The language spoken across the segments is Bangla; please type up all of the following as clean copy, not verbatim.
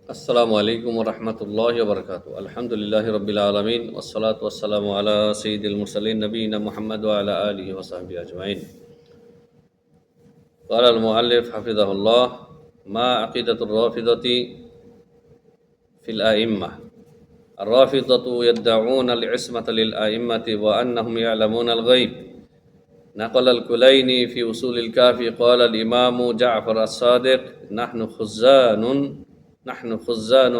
আসসালামু আলাইকুম রহমতুল্লাহ বরকাত আলহামদুলিল্লাহ রবিল আলমিন ওসলাত ওসালাম আলা সঈদুল মুরসালিন নবীনা মুহাম্মদ আলা আলিহি ওসাহবি আজমাইন قال المؤلف حفظه الله ما عقيدة الرافضة في الأئمة الرافضة يدعون العصمة للأئمة وأنهم يعلمون الغيب نقل الكليني في أصول الكافي قال الإمام جعفر الصادق نحن خزان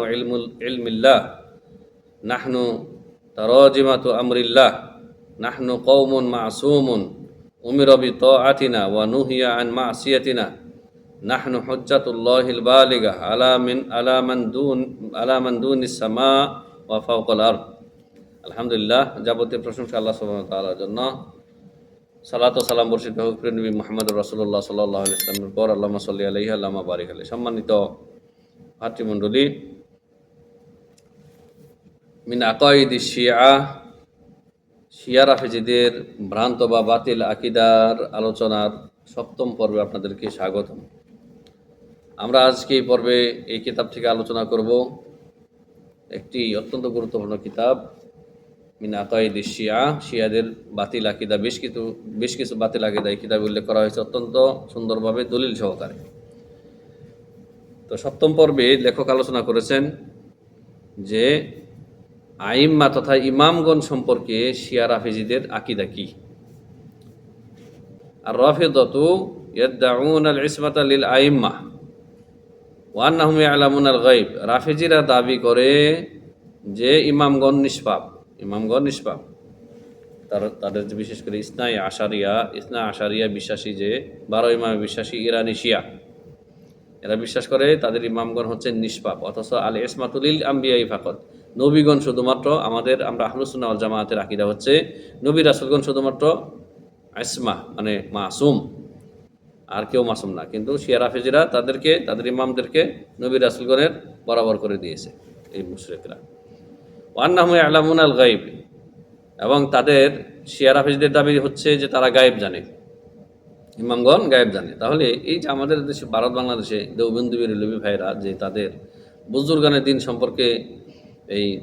علم الله نحن تراجمة أمر الله نحن قوم معصوم أمر بطاعتنا ونهي عن معصيتنا نحن حجة الله البالغة على من دون السماء وفوق الأرض الحمد لله যাবতীয় প্রশংসা আল্লাহ সুবহানাহু ওয়া তাআলার জন্য সালাত ও সালাম বর্ষিত হোক প্রিয় নবী মুহাম্মদুর রাসূলুল্লাহ সাল্লাল্লাহু আলাইহি ওয়াসাল্লামের পর আল্লাহুম্মা সাল্লি আলাইহি আল্লাহুম্মা বারিক আলাইহি। সম্মানিত ভাতৃমণ্ডলী, মিন আকাইদি শিয়া রাফেজিদের ভ্রান্ত বা বাতিল আকিদার আলোচনার সপ্তম পর্বে আপনাদেরকে স্বাগতম। আমরা আজকে এই পর্বে এই কিতাব থেকে আলোচনা করব একটি অত্যন্ত গুরুত্বপূর্ণ কিতাব, মিন আকাইদি শিয়াদের বাতিল আকিদা। বেশ কিছু বাতিল আকিদা এই কিতাবে উল্লেখ করা হয়েছে অত্যন্ত সুন্দরভাবে দলিল সহকারে। তো সপ্তম পর্বে লেখক আলোচনা করেছেন যে আইম্মা তথা ইমামগণ সম্পর্কে শিয়া রাফেজিদের আকিদা কি। আর রাফিদাতু ইয়াদউনা আল ইসমাতা লিল আইম্মা ওয়া আন্নাহুম ইয়ালামুনাল গায়ব। রাফেজিরা দাবি করে যে ইমামগণ নিষ্পাপ। তাদের বিশেষ করে ইসনা আশারিয়া বিশ্বাসী, যে 12 ইমামে বিশ্বাসী ইরানি শিয়া, এরা বিশ্বাস করে তাদের ইমামগণ হচ্ছেন নিষ্পাপ। অথচ আল ইসমাতুলিল আম্বিয়াই ফাকাত, নবীগণ শুধুমাত্র, আমরা আহলুস সুন্নাহ ওয়াল জামাতের আকীদা হচ্ছে নবী রাসূলগণ শুধুমাত্র ইসমা মানে মাসুম, আর কেউ মাসুম না। কিন্তু শিয়া রাফেজিরা তাদের ইমামদেরকে নবী রাসূলগণের বরাবর করে দিয়েছে এই মুশরিকরা। ওয়া আন্নাহুম ইয়ালামুনাল গায়ব, এবং তাদের শিয়া রাফেজিদের দাবি হচ্ছে যে তারা গায়েব জানে, ইমামগণ গায়েব জানে। তাহলে এই যে আমাদের দেশে, ভারত বাংলাদেশে দেওবন্দি বেরেলভী ভাইরা যে তাদের বুজুর্গানের দিন সম্পর্কে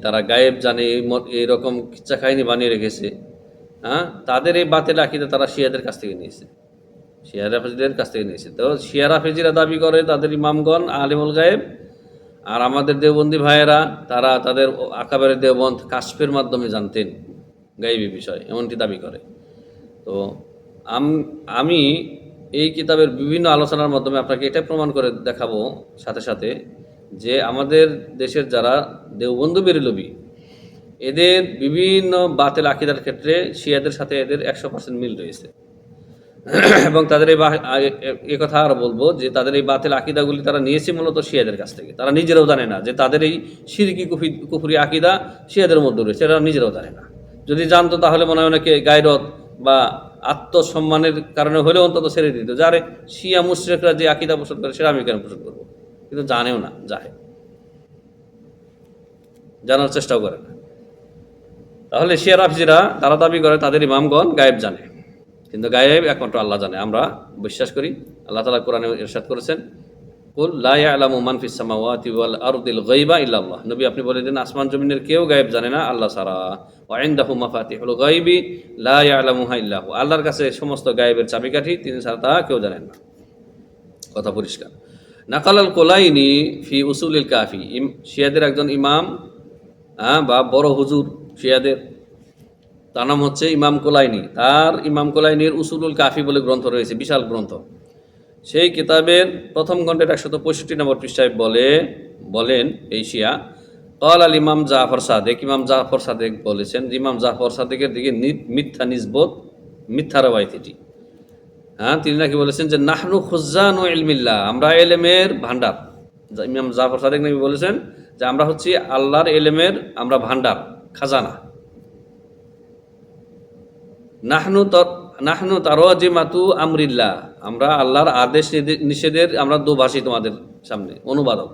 তারা গায়েব জানে এইরকম কিচ্ছা কাহিনী বানিয়ে রেখেছে, তাদের এই বাতিল আকীদা তারা শিয়াদের কাছ থেকে নিয়েছে, শিয়া রাফেজিদের কাছ থেকে নিয়েছে। তো শিয়া রাফেজিরা দাবি করে তাদের ইমামগণ আলিমুল গায়েব, আর আমাদের দেওবন্দি ভাইয়েরা তারা তাদের আকাবের দেওবন্দ কাশফের মাধ্যমে জানতেন গায়েবী বিষয়, এমনটি দাবি করে। তো আমি এই কিতাবের বিভিন্ন আলোচনার মাধ্যমে আপনাকে এটা প্রমাণ করে দেখাবো সাথে সাথে যে আমাদের দেশের যারা দেওবন্দ বেরেলভী, এদের বিভিন্ন বাতিল আকীদার ক্ষেত্রে শিয়াদের সাথে এদের 100% মিল রয়েছে। এবং তাদের এই কথা আরও বলবো যে তাদের এই বাতিল আকীদাগুলি তারা নিয়েছে মূলত শিয়াদের কাছ থেকে। তারা নিজেরাও জানে না যে তাদের এই শিরকি কুফরি আকীদা শিয়াদের মধ্যে রয়েছে, এরা নিজেরাও জানে না। যদি জানতো তাহলে মনে হয় অনেকে গায়রত বা আত্মসম্মানের কারণে হলেও অন্তত ছেড়ে দিত, যারে শিয়া মুশরিকরা যে আকীদা পোষণ করে সেটা আমি কেন পোষণ করবো। কিন্তু জানেও না, জানার চেষ্টাও করে না। তাহলে শিয়া রাফেজিরা তারা দাবি করে তাদের ইমামগণ গায়েব জানে, কিন্তু গায়েব একমাত্র আল্লাহ জানে। আমরা বিশ্বাস করি আল্লাহ তাআলা কোরআনে ইরশাদ করেছেন, কুল লা ইয়ালামু মান ফিস সামাওয়াতি ওয়াল আরদিল গায়বা ইল্লাল্লাহ। নবী আপনি বলে দিন আসমান জমিনের কেউ গায়েব জানে না আল্লাহ ছাড়া। ওয়া ইনদাহু মাফাতিহুল গায়বি লা ইয়ালামুহা ইল্লাহু, আল্লাহর কাছে সমস্ত গায়েবের চাবিকাঠি, তিনি ছাড়া তা কেউ জানেন না। কথা পরিষ্কার। নাকালাল কুলাইনি ফি উসুলিল কাফি, শিয়াদের একজন ইমাম বা বড় হুজুর শিয়াদের, তার নাম হচ্ছে ইমাম কুলাইনি। তার ইমাম কুলাইনির উসুলুল কাফি বলে গ্রন্থ রয়েছে, বিশাল গ্রন্থ। সেই কিতাবের প্রথম খণ্ডের 165 নম্বর পৃষ্ঠায় বলেন এই শিয়া, ক্বাল আল ইমাম জাফর সাদেক, ইমাম জাফর সাদেক বলেছেন, ইমাম জাফর সাদেকের দিকে মিথ্যা নিসবত, মিথ্যা রওয়ায়াত এটি। তিনি নাকি বলেছেন যে নাহনু খুজ্জানু ইলমিল্লাহ, আমরা এলেমের ভান্ডার। ইমাম জাফর সাদেক নাকি বলেছেন যে আমরা হচ্ছি আল্লাহর এলেমের আমরা ভান্ডার, খাজানা। নাহনু তারাজিমাতু আমরিল্লাহ, আমরা আল্লাহর আদেশ নিষেধের আমরা দোভাষী, তোমাদের সামনে অনুবাদক।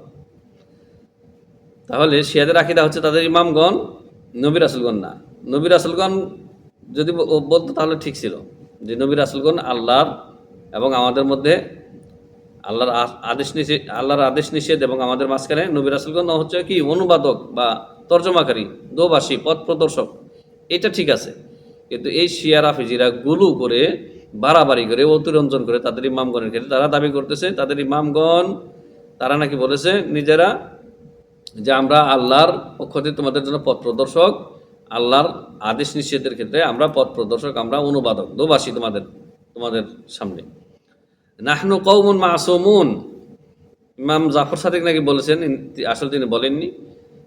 তাহলে শিয়াদের আকীদা হচ্ছে তাদের ইমামগণ নবী রাসূলগণ না। নবী রাসূলগণ যদি বলতো তাহলে ঠিক ছিল যে নবী রাসূলগণ আল্লাহর এবং আমাদের মধ্যে আল্লাহর আদেশ নিষেধ এবং আমাদের মাঝখানে নবী রাসূলগণ হচ্ছে কি অনুবাদক বা তর্জমাকারী, দোভাষী, পথ প্রদর্শক, এটা ঠিক আছে। কিন্তু এই শিয়া রাফিজিরা গুলু করে, বাড়াবাড়ি করে, অতিরঞ্জন করে তাদের ইমামগণের ক্ষেত্রে তারা দাবি করতেছে তাদের ইমামগণ, তারা নাকি বলেছে নিজেরা যে আমরা আল্লাহর পক্ষ থেকে তোমাদের জন্য পথ প্রদর্শক, আল্লাহর আদেশ নিষেধের ক্ষেত্রে আমরা পথ প্রদর্শক, আমরা অনুবাদক, দোভাষী তোমাদের তোমাদের সামনে। নাহনু কওমুন মাসুমুন, ইমাম জাফর সাদিক নাকি বলেছেন, আসলে তিনি বলেননি,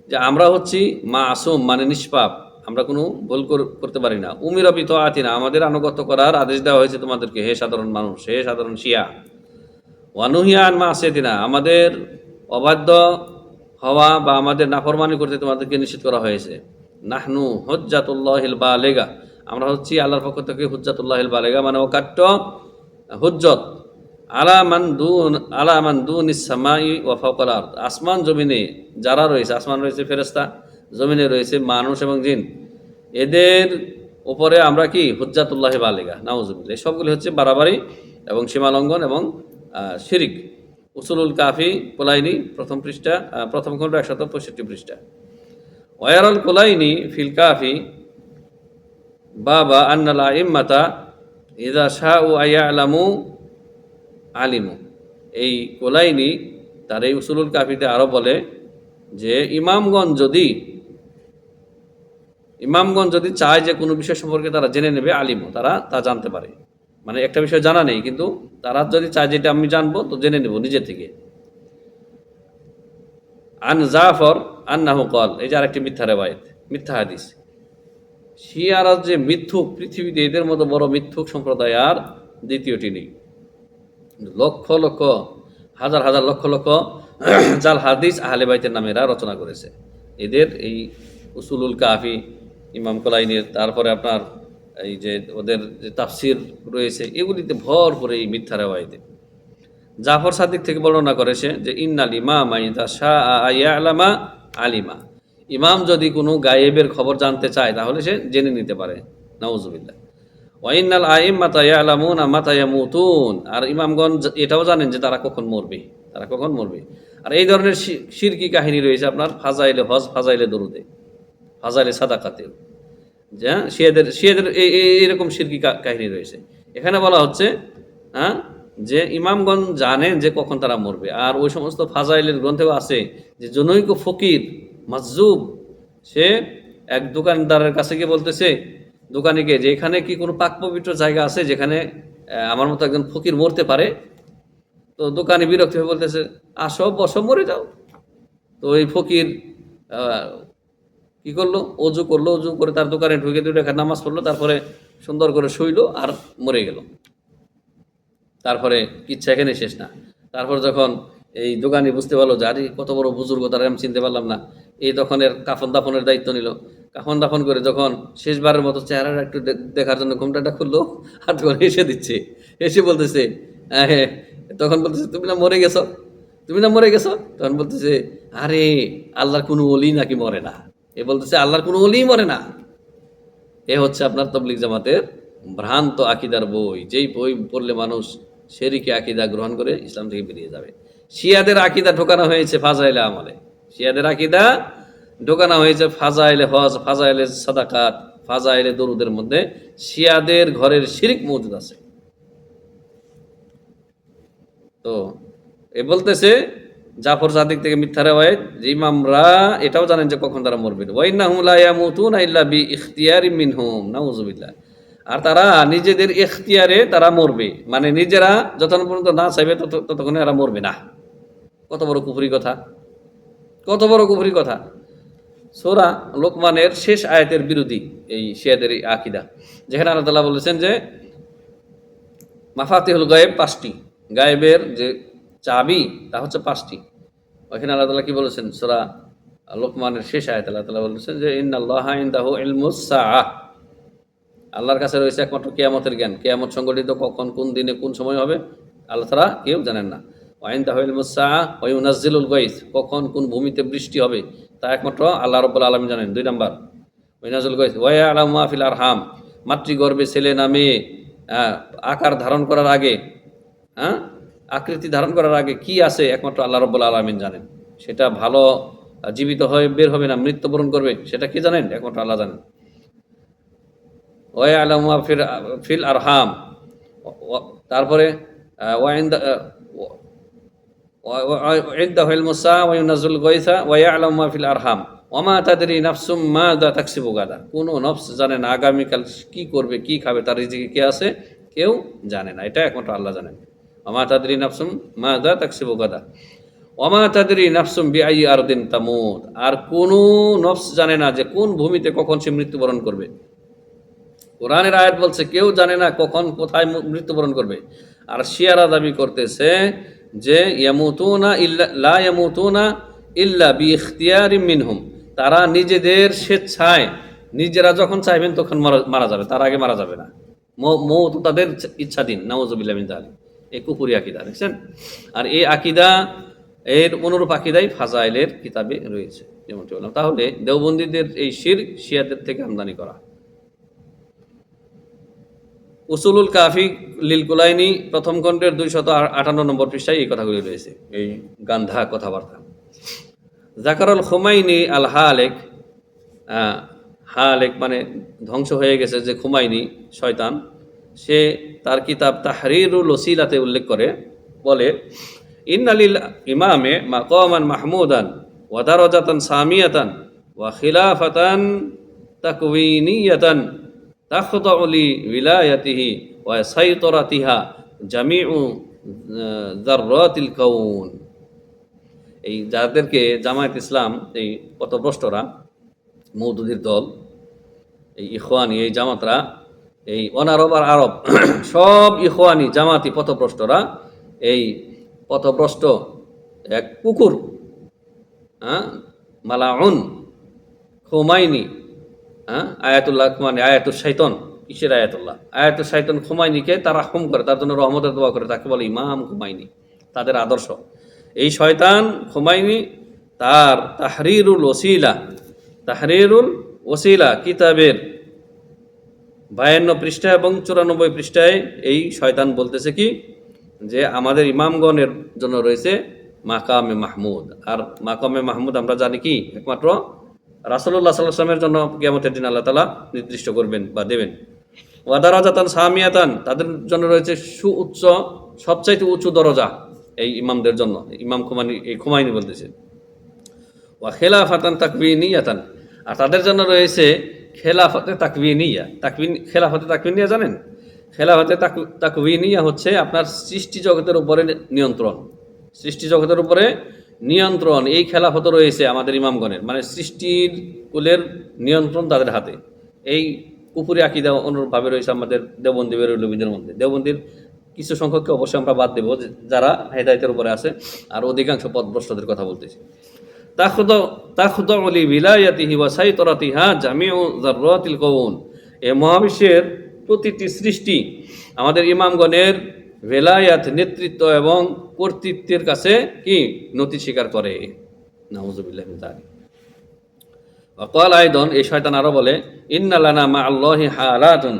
যে আমরা হচ্ছি মাসুম মানে নিষ্পাপ, আমরা কোনো ভুল করতে পারি না। উমিরা বিতাআতিনা, আমাদের আনুগত্য করার আদেশ দেওয়া হয়েছে তোমাদেরকে, হে সাধারণ মানুষ, হে সাধারণ শিয়া। ওয়ানুহিয়া আন মাসিয়াতিনা, আমাদের অবাধ্য হওয়া বা আমাদের নাফরমানি করতে তোমাদেরকে নিষেধ করা হয়েছে। নাহনু হুজ্জাতুল্লাহিল বালেগা, আমরা হচ্ছি আল্লাহর পক্ষ থেকে হুজ্জাতুল্লাহিল বালেগা মানে অকাট্য হুজ্জত, আলা মান দুনিস সামাই ওয়া ফাওকাল আরদ, আসমান জমিনে যারা রয়েছে, আসমান রয়েছে ফেরেশতা, জমিনে রয়েছে মানুষ এবং জিন, এদের উপরে আমরা কি হুজ্জাতুল্লাহি বালেগা, নাউজুবিল্লাহ। সবগুলি হচ্ছে বাড়াবাড়ি এবং সীমালঙ্ঘন এবং শিরিক। উসুলুল কাফি কোলাইনি প্রথম পৃষ্ঠা, প্রথম খণ্ড 165 পৃষ্ঠা। ওয়ারাল কোলাইনি ফিল কাফি বাবা আন্নাল আইম্মাতা ইযা শাউ আয়ালামু আলিমু, এই কোলাইনি তার এই উসুলুল কাফিতে আরো বলে যে ইমামগণ যদি চায় যে কোনো বিষয় সম্পর্কে তারা জেনে নেবে, আলিমু তারা তা জানতে পারে। মানে একটা বিষয় জানা নেই, কিন্তু তারা যদি চায় যেটা আমি জানবো তো জেনে নেব নিজে থেকে। আন জাফর আন্নাহু কল, এই যে আরেকটি মিথ্যা রেওয়ায়েত, মিথ্যা হাদিস। শিয়ারা যে মিথ্যুক, পৃথিবীতে এদের মতো বড় মিথ্যুক সম্প্রদায় আর দ্বিতীয়টি নেই। লক্ষ লক্ষ, হাজার হাজার, লক্ষ লক্ষ জাল হাদিস আহলে বাইতের নামে এরা রচনা করেছে। এদের এই উসুলুল কাফি ইমাম কোলাইনির, তারপরে আপনার এই যে ওদের যে তাফসির রয়েছে, এগুলিতে ভরপুর এই মিথ্যা রেওয়ায়েতে। জাফর সাদিক থেকে বর্ণনা করেছে যে ইন্নাল ইমামা ইযা শাআ আয়ালামা আলিমা, ইমাম যদি কোনো গায়েবের খবর জানতে চায় তাহলে সে জেনে নিতে পারে, নাউজুবিল্লাহ। ওয়াইনাল আইম্মাতা ইয়ালামুনা মাতা ইয়ামুতুন, আর ইমামগণ এটাও জানেন যে তারা কখন মরবে, তারা কখন মরবে। আর এই ধরনের শিরকি কাহিনী রয়েছে আপনার ফাজাইলে হজ, ফাজাইলে দরুদে, ফাজাইলে সাদাকাতে, যে শিয়াদের এইরকম শিরকি কাহিনী রয়েছে। এখানে বলা হচ্ছে যে ইমামগণ জানেন যে কখন তারা মরবে। আর ওই সমস্ত ফাজাইলের গ্রন্থেও আছে যে জনৈক ফকির মাজজুব, সে এক দোকানদারের কাছে গিয়ে বলতেছে, দোকানিকে, যে এখানে কি কোনো পাক পবিত্র জায়গা আছে যেখানে আমার মতো একজন ফকির মরতে পারে? তো দোকানি বিরক্ত হয়ে বলতেছে, আসো বসো মরে যাও। তো ওই ফকির কি করলো, অজু করলো, অজু করে তার দোকানে ঢুকে 2 রাকাত নামাজ পড়লো, তারপরে সুন্দর করে শুইলো আর মরে গেল। তারপরে কিচ্ছা এখানে শেষ না। তারপর যখন এই দোকানি বুঝতে পারলো যে আরে কত বড় বুজুর্গ, তারা আমি চিনতে পারলাম না, এই তখন এর কাফন দাফনের দায়িত্ব নিল। কাফন দাফন করে যখন শেষবারের মতো চেহারাটা একটু দেখার জন্য ঘুমটাটা খুললো, আর তখন এসে দিচ্ছে, এসে বলতেছে, হ্যাঁ, তখন বলতেছে তুমি না মরে গেছো, তুমি না মরে গেছো। তখন বলতেছে, আরে আল্লাহর কোনো ওলি নাকি মরে না? এ বলতেছে আল্লাহর কোনো ওলি মরে না। এ হচ্ছে আপনার তাবলীগ জামাতের ভ্রান্ত আকিদার বই, যেই বই পড়লে মানুষ শিরকি আকিদা গ্রহণ করে ইসলাম থেকে বেরিয়ে যাবে। শিয়াদের আকিদা ঢোকানো হয়েছে ফাজাইলে আমলে, শিয়াদের আকিদা ঢোকানো হয়েছে ফাজাইলে হজ, ফাজাইলে সাদাকাত, ফাজাইলে দরুদের মধ্যে শিয়াদের ঘরের শিরিক মওজুদ আছে। তো এ বলতেছে জাফর সাদিক থেকে মিথ্যা রেওয়ায়েত, যে ইমামরা এটাও জানেন যে কখন তারা মরবে। ওয়াইন্নাহুম লা ইয়ামুতুনা ইল্লা বিইখতিয়ারিম মিনহুম, নাউযুবিল্লাহ। আর তারা নিজেদের ইখতিয়ারে তারা মরবে, মানে নিজেরা যতক্ষণ পর্যন্ত না চাইবে ততক্ষণে এরা মরবে না। কত বড় কুফরি কথা, কত বড় কুফরি কথা। সূরা লোকমানের শেষ আয়াতের বিরোধী এই শিয়াদের আকিদা, যেখানে আল্লাহ তাআলা বলেছেন যে মাফাতিহুল গায়েব 5টি, গায়েবের যে চাবি তা হচ্ছে 5টি। ওইখানে আল্লাহ তাআলা কি বলেছেন? সূরা লোকমানের শেষ আয়াতে আল্লাহ তাআলা বলেছেন যে ইন্নাল্লাহা ইনদাহু ইলমুস সাআহ, আল্লাহর কাছে রয়েছে একমাত্র কিয়ামতের জ্ঞান। কিয়ামত সংঘটিত কখন, কোন দিনে, কোন সময় হবে আল্লাহ তাআলা কেউ জানেন না। ওয়া ইনদাহু ইলমুস সাআহ ওয়া ইউনাজ্জিলুল গায়স, কখন কোন ভূমিতে বৃষ্টি হবে তা একমাত্র আল্লাহ রাব্বুল আলামিন জানেন। 2 নাম্বার ওয়া ইউনাজ্জিলুল গায়স ওয়া ইয়ালামু মা ফিল আরহাম, মাতৃগর্ভে ছেলে না মেয়ে আকার ধারণ করার আগে আকৃতি ধারণ করার আগে কি আছে একমাত্র আল্লাহ রাব্বুল আলামিন জানেন। সেটা ভালো জীবিত হয়ে বের হবে না মৃত্যুবরণ করবে সেটা কি জানেন? একমাত্র আল্লাহ জানেন। ওয়া ইয়ালামু মা ফিল আরহাম, তারপরে ওয়া ইনদা وعنده علم الساعة وينزل الغيث ويعلم ما في الأرحام وما تدري نفس ماذا تكسب غدا। কোনো নফস জানে না আগামীকাল কি করবে কি খাবে তার রিজিকে কি আছে কেউ জানে না, এটা একমাত্র আল্লাহ জানেন। ওমা তাদরি নাফসুম মাযা তাকসিবু গাদা ওমা তাদরি নাফসুম বিআইয়ি আরদিন তামুত। আর কোনো নফস জানে না যে কোন ভূমিতে কখন সে মৃত্যুবরণ করবে। কোরআনের আয়াত বলছে কেউ জানে না কখন কোথায় মৃত্যুবরণ করবে। আর শিয়ারা দাবি করতেছে যে লা ইয়ামুতুনা ইল্লা বিইখতিয়ারিম মিনহুম, তারা নিজেদের স্বেচ্ছায় নিজেরা যখন চাইবেন তখন মারা যাবে, তার আগে মারা যাবে না। মৌত তাদের ইচ্ছাধীন। নাউযুবিল্লাহি মিন যালিক। এই কুফরি আকীদা দেখছেন। আর এই আকীদা এর অনুরূপ আকীদাই ফাজাইলের কিতাবে রয়েছে যেমনটি বললাম। তাহলে দেওবন্দীদের এই শিরক শিয়াদের থেকে আমদানি করা। উসুলুল কাফি লিল কুলাইনি প্রথম খণ্ডের 258 নম্বর পৃষ্ঠায় এই কথাগুলি রয়েছে, এই গান্ধা কথাবার্তা। জাকারুল খুমাইনি আল হালেক, হালেক মানে ধ্বংস হয়ে গেছে যে খুমাইনি শয়তান, সে তার কিতাব তাহরিরুল ওসিলাতে উল্লেখ করে বলে ইন্নালিল ইমামে মাকামান মাহমুদান ওয়া দারাজাতান সামিয়াতান ওয়া খিলাফাতান তাকওয়িনিয়াতান তাখদাউ লি উলায়াতিহি ওয়া সাইতারাতিহা জামিউ যাররাতিল কাউন। এই যাদেরকে জামায়াত ইসলাম, এই পথভ্রষ্টরা, মওদুদির দল, এই ইখওয়ানি, এই জামাতরা, এই অনারব আর আরব সব ইখওয়ানি জামাতি পথভ্রষ্টরা, এই পথভ্রষ্ট এক কুকুর, মালাউন খুমাইনি, আয়াতুল্লাহ মানে আয়াতুল শাইতান, কিসের আয়াতুল্লাহ? আয়াতুল শাইতান খুমাইনিকে তারা হুম করে, তার জন্য রহমতের দোয়া করে, তাকে বলে ইমাম খুমাইনি, তাদের আদর্শ। এই শয়তান খুমাইনি তার তাহরিরুল ওসিলা কিতাবের 52 পৃষ্ঠা এবং 94 পৃষ্ঠায় এই শয়তান বলতেছে কি যে আমাদের ইমামগণের জন্য রয়েছে মাকামে মাহমুদ। আর মাকামে মাহমুদ আমরা জানি কি একমাত্র রাসূলুল্লাহ সাল্লাল্লাহু আলাইহি ওয়াসাল্লামের জন্য কিয়ামতের দিন আল্লাহ তাআলা নির্দিষ্ট করবেন বা দেবেন। ওয়া দারাজাতান সামিয়াতান, তাদের জন্য রয়েছে সুউচ্চ সবচাইতে উঁচু দরজা এই ইমামদের জন্য। ইমাম খুমাইনি বলতেছে। ওয়া খিলাফাতান তাকওয়িনিয়াতান, আর তাদের জন্য রয়েছে খেলাফতে তাকওয়িনিয়া। খেলাফতে তাকওয়িনিয়া জানেন? খেলাফতে তাকওয়িনিয়া হচ্ছে আপনার সৃষ্টি জগতের উপরে নিয়ন্ত্রণ। সৃষ্টি জগতের উপরে নিয়ন্ত্রণ এই খেলাফত রয়েছে আমাদের ইমামগণের, মানে সৃষ্টির কুলের নিয়ন্ত্রণ তাদের হাতে। এই কুফরি আকীদা অনুরূপভাবে রয়েছে আমাদের দেওবন্দি বেরলভীদের মধ্যে। দেওবন্দির কিছু সংখ্যককে অবশ্যই আমরা বাদ দেব যারা হেদায়েতের উপরে আছে, আর অধিকাংশ পথভ্রষ্টদের কথা বলতেছি। তাখদাউ লি বিলায়াতিহি ওয়া সাইতারাতিহা জামিউ যাররাতিল কাউন, এই মহাবিশ্বের প্রতিটি সৃষ্টি আমাদের ইমামগণের ভেলায়াত, নেতৃত্ব এবং কর্তৃত্বের কাছে কি নতি স্বীকার করে। নাউযুবিল্লাহি মিন যালিক। ওয়া ক্বাল আইদান, এই শয়তান আরো বলে ইন্না লানা মা আল্লাহি হালাতুন,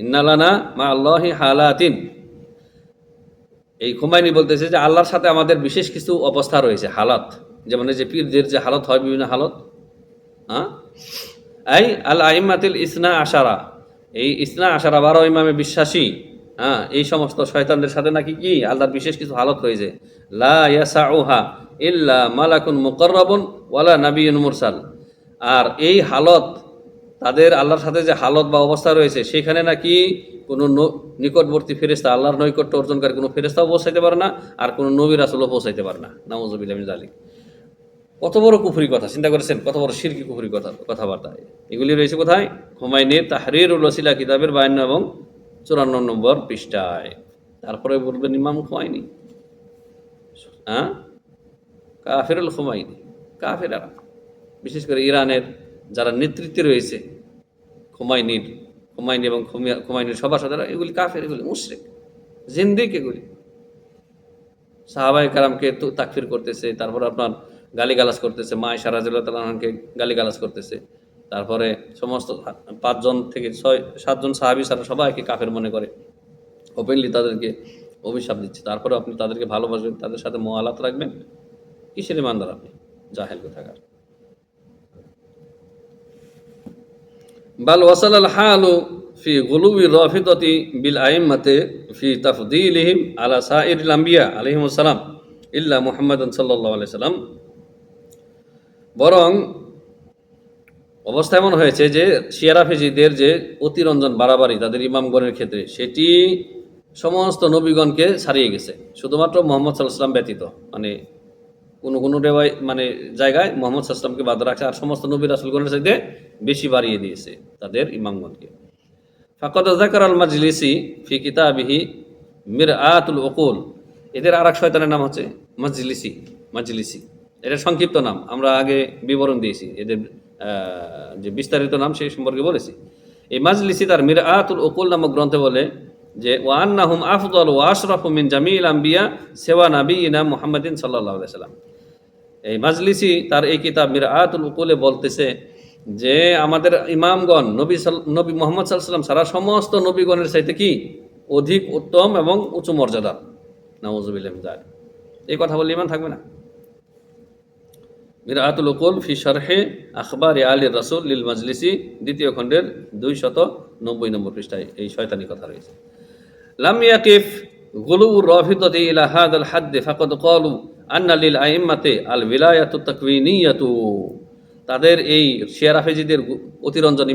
ইন্না লানা মা আল্লাহি হালাতিন। এই খুমাইনি বলতেছে যে আল্লাহর সাথে আমাদের বিশেষ কিছু অবস্থা রয়েছে, হালাত, যেমন যে পীরদের যে হালত হয়, বিভিন্ন হালত। আই আল আইম্মাতিল ইসনা আশারা, এই ইসনা আশারা 12 ইমামে বিশ্বাসী এই সমস্ত শয়তানদের সাথে নাকি কি আল্লাহর বিশেষ কিছু হালত রয়েছে। লা ইয়াসাউহা ইল্লা মালাকুন মুকাররাবুন ওয়ালা নাবিয়্যুন মুরসাল। আর এই হালত, তাদের আল্লাহর সাথে যে হালত বা অবস্থা রয়েছে, সেখানে নাকি কোনো নিকটবর্তী ফেরেশতা, আল্লাহর নৈকট্য অর্জনকারী কোনো ফেরেশতাও পৌঁছাইতে পারে না, আর কোনো নবী রাসূলও পৌঁছাইতে পারে না। নাউযুবিল্লাহি মিন যালিক। কত বড় কুফরি কথা, চিন্তা করেছেন? কত বড় শিরকি কুফরি কথাবার্তা। এগুলি রয়েছে কোথায়? খুমাইনির তাহরিরুল ওসিলা কিতাবের 52 এবং 54 নম্বর পৃষ্ঠায়। তারপরে বলবেন ইমাম খুমাইনি কাফিরুল খুমাইনি, কাফেরা। বিশেষ করে ইরানের যারা নেতৃত্বে রয়েছে খুমাইনি এবং খুমাইনির সভাসদেরা, এগুলি কাফের, এগুলি মুশরিক, জিন্দিক। এগুলি সাহাবায়ে কেরামকে তাকফির করতেছে, তারপর আপনার গালিগালাজ করতেছে, মা আয়েশা রাদিয়াল্লাহু তাআলা আনহাকে গালিগালাজ করতেছে। তারপরে সমস্ত 5 জন থেকে 7 জন সাহাবী ছাড়া সবাইকে কাফের মনে করে, ওপেনলি তাদেরকে অভিশাপ দিচ্ছে, তারপরে আপনি তাদেরকে ভালোবাসবেন, তাদের সাথে মুআলাত রাখবেন। কিসের ইমানদার আপনি? জাহেল কোথাকার। বাল ওয়াসালাল হালু ফি গুলুবি রাফিদাতি বিল আইম্মাতি ফি তাফদীলিহিম আলা সাইরিল আম্বিয়া আলাইহিমুস সালাম ইল্লা মুহাম্মাদান সাল্লাল্লাহু আলাইহি সাল্লাম। বরং অবস্থা এমন হয়েছে যে শিয়া রাফিজিদের যে অতিরঞ্জন বাড়াবাড়ি তাদের ইমামগণের ক্ষেত্রে, সেটি সমস্ত নবীগণকে ছাড়িয়ে গেছে, শুধুমাত্র মুহাম্মদ সাল্লাল্লাহু আলাইহি সাল্লাম ব্যতীত। মানে কোনো রেওয়ায় মানে জায়গায় মোহাম্মদ সাল্লাল্লাহু আলাইহি সাল্লামকে বাদ রাখছে, আর সমস্ত নবী রাসূলগণের চাইতে বেশি বাড়িয়ে দিয়েছে তাদের ইমামগণকে। ফাকাদ যাকারাল মাজলিসি ফি কিতাবিহি মিরআতুল উকুল। এদের আরেক শয়তানের নাম হচ্ছে মাজলিসি। এটা সংক্ষিপ্ত নাম, আমরা আগে বিবরণ দিয়েছি, এদের যে বিস্তারিত নাম সেই সম্পর্কে বলেছি। এই মাজলিসি তার মিরআতুল উকুল নামক গ্রন্থে বলে যে ওয়া আন্নাহুম আফদালু ওয়া আশরাফু মিন জামিল আম্বিয়া সিওয়া নাবিয়িনা মুহাম্মাদিন সাল্লাল্লাহু আলাইহি সাল্লাম। এই মাজলিসি তার এই কিতাব মিরআতুল উকুলে বলতেছে যে আমাদের ইমামগণ নবী মুহাম্মদ সাল্লাল্লাহু আলাইহি সাল্লাম সারা সমস্ত নবীগণের চাইতে কি অধিক উত্তম এবং উঁচু মর্যাদা। নাউযুবিল্লাহি মিন যালিক। এই কথা বললে ঈমান থাকবে না। মিরআতুল উকুল ফি শারহি আখবারি আলী রাসূল লিল মাজলিসি, দ্বিতীয় খণ্ডের 290 নম্বর পৃষ্ঠায় এই শয়তানি কথা রয়েছে। লাম ইয়াকিফ গুলুর রাফিদাতি ইলা হাদাল হাদ ফাকাদ ক্বালু আন্না লিল আইম্মাতি আল ওয়ালায়াতু তাকওয়িনিয়াতু। তাদের এই শিয়া রাফিজিদের অতিরঞ্জন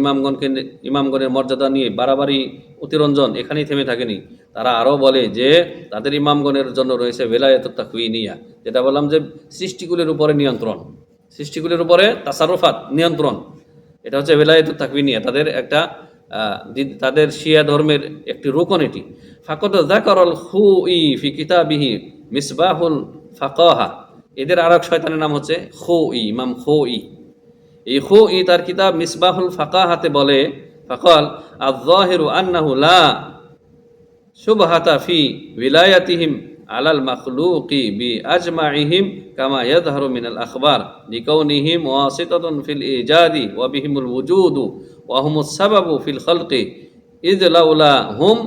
ইমামগণের মর্যাদা নিয়ে বাড়াবাড়ি অতিরঞ্জন এখানেই থেমে থাকেনি। তারা আরও বলে যে তাদের ইমামগণের জন্য রয়েছে ওয়ালায়াতুত তাকওয়িনিয়া, যেটা বললাম যে সৃষ্টিগুলির উপরে নিয়ন্ত্রণ, সৃষ্টিগুলির উপরে তাসারুফাত নিয়ন্ত্রণ, এটা হচ্ছে ওয়ালায়াতুত তাকওয়িনিয়া, তাদের একটা তাদের শিয়া ধর্মের একটি রুকন এটি। ফাকাদ যাকারাল খুই ফি কিতাবিহি মিসবাহুল ফাকাহা। এদের আরেক শয়তানের নাম হচ্ছে খুই, ইমাম খুই। এই খুই তার কিতাব মিসবাহুল ফাকাহাতে বলে ফাকাল আয-যাহিরু আন্নাহু লা শুবহাতা ফি ওয়ালায়াতিহিম আলাল মাখলুকি বি আজমাইহিম কামা ইয়াযহারু মিনাল আখবার লিকাউনিহিম ওয়াসিতাতুন ফিল ইজাদি ওয়া বিহিমুল ওয়ুজুদু ওয়া হুমুস সাবাবু ফিল খালকি ইয লাউলা হুম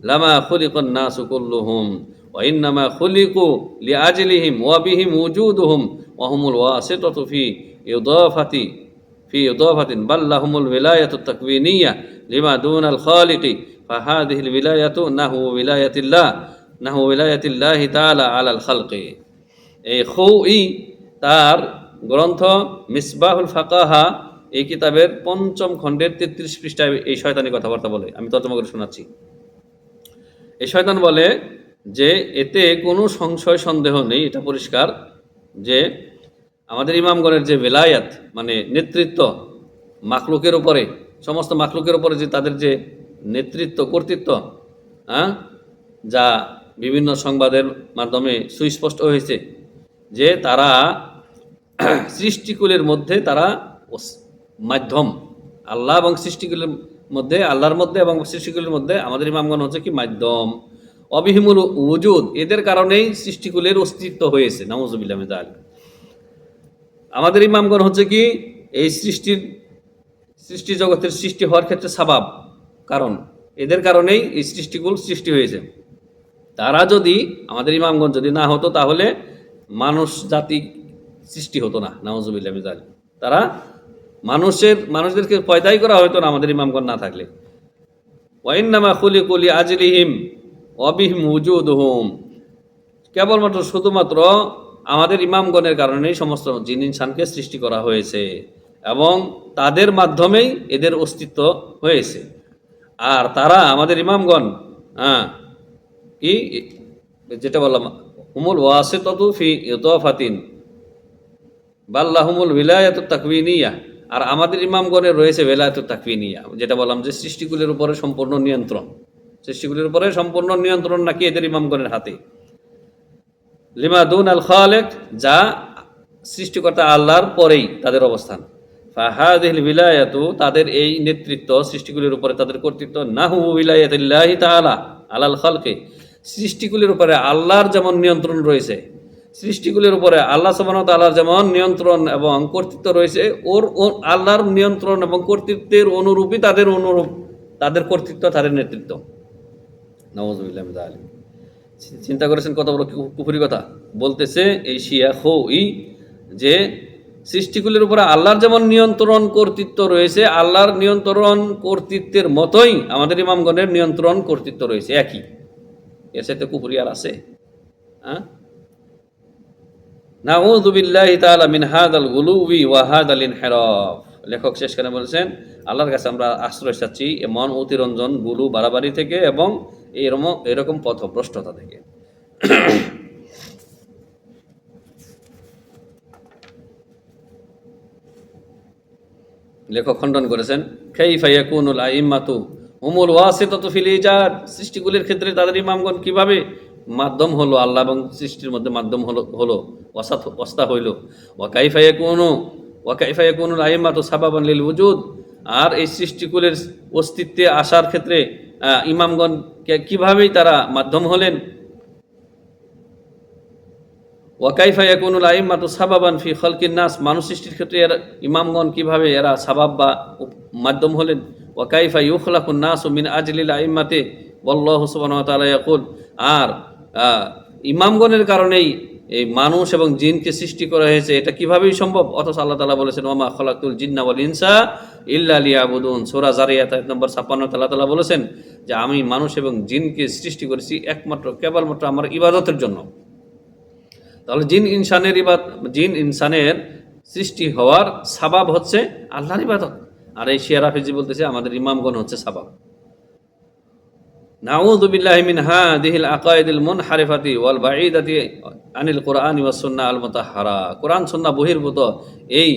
লামা খুলিকান নাসু কুল্লুহুম ওয়া ইন্নামা খুলিকু লিআজলিহিম ওয়া বিহিম ওয়ুজুদুহুম ওয়া হুমুল ওয়াসিতাতু ফি ইদাফাতিন বাল লাহুমুল ওয়ালায়াতুত তাকওয়িনিয়া লিমা দুনাল খালিকি ফাহাদিহিল ওয়ালায়াতু নাহু ওয়ালায়াতিল্লাহি তাআলা আলাল খালকি। এই খুই তার গ্রন্থ মিসবাহুল ফাকাহা এই কিতাবের 5ম খণ্ডের 33 পৃষ্ঠায় এই শয়তানি কথাবার্তা বলে। আমি তর্জমা করে শোনাচ্ছি। এই শয়তান বলে যে এতে কোনো সংশয় সন্দেহ নেই, এটা পরিষ্কার যে আমাদের ইমামগণের যে ওয়ালায়াত মানে নেতৃত্ব মাখলুকের উপরে, সমস্ত মাখলুকের উপরে যে তাদের যে নেতৃত্ব কর্তৃত্ব, যা বিভিন্ন সংবাদের মাধ্যমে সুস্পষ্ট হয়েছে যে তারা সৃষ্টিকুলের মধ্যে তারা মাধ্যম, আল্লাহ এবং সৃষ্টিকুলের মধ্যে, আল্লাহর মধ্যে এবং সৃষ্টিকুলের মধ্যে আমাদের ইমামগণ হচ্ছে কি মাধ্যম। অবিহিমুল ওয়ুজুদ, এদের কারণেই সৃষ্টিকুলের অস্তিত্ব হয়েছে। নাউযুবিল্লাহি মিন যালিক। আমাদের ইমামগণ হচ্ছে কি এই সৃষ্টি জগতের সৃষ্টি হওয়ার ক্ষেত্রে সাবাব, কারণ এদের কারণেই এই সৃষ্টিকুল সৃষ্টি হয়েছে। তারা যদি আমাদের ইমামগণ যদি না হতো তাহলে মানুষ জাতি সৃষ্টি হতো না। নাউযুবিল্লাহি মিন যালিক। তারা মানুষদেরকে পয়দাই করা হতো না আমাদের ইমামগণ না থাকলে। ওয়া ইন্নামা খুলিকু লিআজলিহিম ওয়া বিহিম ওয়ুজুদুহুম, কেবলমাত্র শুধুমাত্র আমাদের ইমামগণের কারণেই সমস্ত জিন ইনসানকে সৃষ্টি করা হয়েছে এবং তাদের মাধ্যমেই এদের অস্তিত্ব হয়েছে। আর তারা আমাদের ইমামগণ কি যেটা বললাম হুমুল ওয়াসিতাতু ফি ইদাফাতিন বাল লাহুমুল ওয়ালায়াতুত তাকওয়িনিয়া, আর আমাদের ইমামগণের রয়েছে ওয়ালায়াতুত তাকওয়িনিয়া, যেটা বললাম যে সৃষ্টিগুলির উপরে সম্পূর্ণ নিয়ন্ত্রণ, সৃষ্টিগুলির উপরে সম্পূর্ণ নিয়ন্ত্রণ নাকি এদের ইমামগণের হাতে। লিমা দুনাল খালিক, যা সৃষ্টিকর্তা আল্লাহর পরেই তাদের অবস্থান। ফাহাদিহিল ওয়ালায়াতু, তাদের এই নেতৃত্ব সৃষ্টিগুলির উপরে তাদের কর্তৃত্ব, নাহু ওয়ালায়াতিল্লাহি তাআলা আলাল খালকি, সৃষ্টিগুলির উপরে আল্লাহর যেমন নিয়ন্ত্রণ রয়েছে, সৃষ্টিগুলির উপরে আল্লাহ সুবহানাহু ওয়া তাআলার যেমন নিয়ন্ত্রণ এবং কর্তৃত্ব রয়েছে, আল্লাহর নিয়ন্ত্রণ এবং কর্তৃত্বের অনুরূপই তাদের কর্তৃত্ব, তাদের নেতৃত্ব। নাউযুবিল্লাহি মিন যালিক। চিন্তা করেছেন কত বড় কুফরি কথা বলতেছে এই শিয়া খোই, যে সৃষ্টিগুলির উপরে আল্লাহর যেমন নিয়ন্ত্রণ কর্তৃত্ব রয়েছে, আল্লাহর নিয়ন্ত্রণ কর্তৃত্বের মতোই আমাদের ইমামগণের নিয়ন্ত্রণ কর্তৃত্ব রয়েছে, একই। এর সাথে কুফরি আর আছে? হ্যাঁ, নাউযু বিল্লাহি তাআলা মিন হাযাল গুলুবি ওয়া হাযাল ইনহিরাফ। লেখক শেষখানে বলেছেন, আল্লাহর কাছে আমরা আশ্রয় চাচ্ছি এমন অতিরঞ্জন, গুলু, বাড়াবাড়ি থেকে এবং এরকম পথভ্রষ্টতা থেকে। লেখক খণ্ডন করেছেন, কাইফা ইয়াকুনুল আইম্মাতু হুমুল ওয়াসিতাতু ফিল ইজাদ। সৃষ্টিগুলির ক্ষেত্রে তাদের ইমামগণ কিভাবে মাধ্যম হলো, আল্লাহ এবং সৃষ্টির মধ্যে মাধ্যম হলো ওয়াস্তা হইল। ওয়া কাইফা ইয়াকুনুল আইম্মাতু সাবাবান লিল ওজুদ। আর এই সৃষ্টিকুলের অস্তিত্বে আসার ক্ষেত্রে ইমামগণ কিভাবেই তারা মাধ্যম হলেন। ওয়াকাইফা ইয়াকুনুল আইম্মাতু সাবাবান ফি খালকিন নাস। মানুষ সৃষ্টির ক্ষেত্রে ইমামগণ কিভাবে এরা সাবাব বা মাধ্যম হলেন। ওয়াকাইফা ইউখলাকুন নাসু মিন আজলিল আইম্মাতি ওয়াল্লাহু সুবহানাহু ওয়া তাআলা ইয়াকুল। আর ইমামগণের কারণেই এই মানুষ এবং জিনকে সৃষ্টি করা হয়েছে, এটা কিভাবেই সম্ভব? অথচ আল্লাহ তাআলা বলেছেন, ওয়া মা খালাকতুল জিন্না ওয়াল ইনসা ইল্লা লিয়াবুদুন। সূরা জারিয়াত আয়াত নম্বর ৫৬ আল্লাহ তাআলা বলেছেন যে আমি মানুষ এবং জিনকে সৃষ্টি করেছি কেবলমাত্র আমার ইবাদতের জন্য। তাহলে জিন ইনসানের সৃষ্টি হওয়ার সাবাব হচ্ছে আল্লাহর ইবাদত। আর এই শিয়া রাফিজি বলতেছে আমাদের ইমামগণ হচ্ছে সাবাব। নাউযু বিল্লাহি মিন হাযিহিল আকায়েদিল মুনহারিফাতি ওয়াল বাঈদাতি আনিল কুরআনি ওয়াস সুন্নাহ আল মুতাহহারা। কোরআন সুন্নাহ বহির্ভূত এই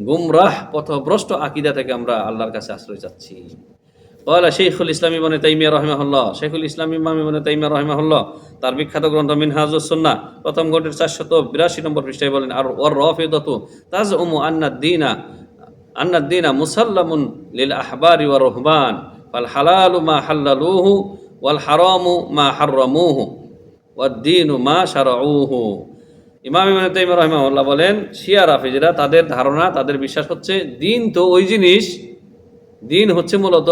গুমরাহ পথভ্রষ্ট আকীদা থেকে আমরা আল্লাহর কাছে আশ্রয় চাচ্ছি। ক্বালা শাইখুল ইসলাম ইবনে তাইমিয়া রাহিমাহুল্লাহ। শাইখুল ইসলাম ইমাম ইবনে তাইমিয়া রাহিমাহুল্লাহ তার বিখ্যাত গ্রন্থ মিনহাজুস সুন্নাহ প্রথম খণ্ডের 482 নম্বর পৃষ্ঠায় বলেন, আর ওয়ার রাফিদাতু তাজউমু আন্নাদ দীনা মুসাল্লামুন লিল আহবারি ওয়া রুহবান ফাল হালালু মা হাল্লালুহু ওয়াল হারামু মা হাররামুহু ওয়াদ দীনু মা শারাউহু। ইমাম ইবনে তাইমিয়া রাহিমাহুল্লাহ বলেন, শিয়া রাফিজিরা তাদের ধারণা, তাদের বিশ্বাস হচ্ছে দিন তো ওই জিনিস, দিন হচ্ছে মূলত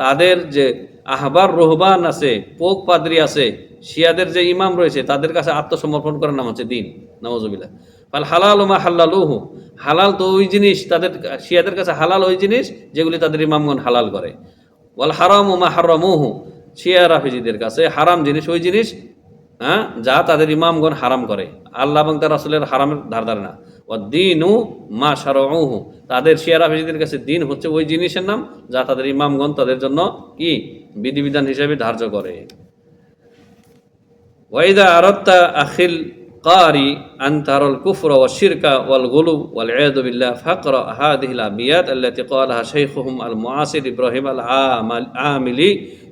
তাদের যে আহবার রোহবান আছে, পোক পাদ্রী আছে, শিয়াদের যে ইমাম রয়েছে তাদের কাছে আত্মসমর্পণ করার নাম হচ্ছে দিন। নাউজুবিল্লাহ। ফাল হালালু মা হাল্লালুহু। হালাল তো ওই জিনিস, তাদের শিয়াদের কাছে হালাল ওই জিনিস যেগুলি তাদের ইমামগণ হালাল করে। ওয়াল হারামু মা হাররামুহু। শিয়া রাফিজিদের কাছে হারাম জিনিস ওই জিনিস যা তাদের ইমামগণ হারাম করে, আল্লাহ এবং তার রাসূলের হারামের ধার ধারে না। ওয়াদ দীনু মা শারাউহু। তাদের শিয়া রাফিজিদের কাছে দিন হচ্ছে ওই জিনিসের নাম যা তাদের ইমামগণ তাদের জন্য কি বিধিবিধান হিসেবে ধার্য করে। ওয়াইদা আরাদতা আখিল কারি আন তারাল কুফরা ওয়াশ শিরকা ওয়াল গুলু ওয়াল ইয়াদু বিল্লাহ ফাকরা হাযিহিল আবিয়াত আল্লাতী ক্বালাহা শাইখুহুম আল মুআসির ইব্রাহিম আল আমিলি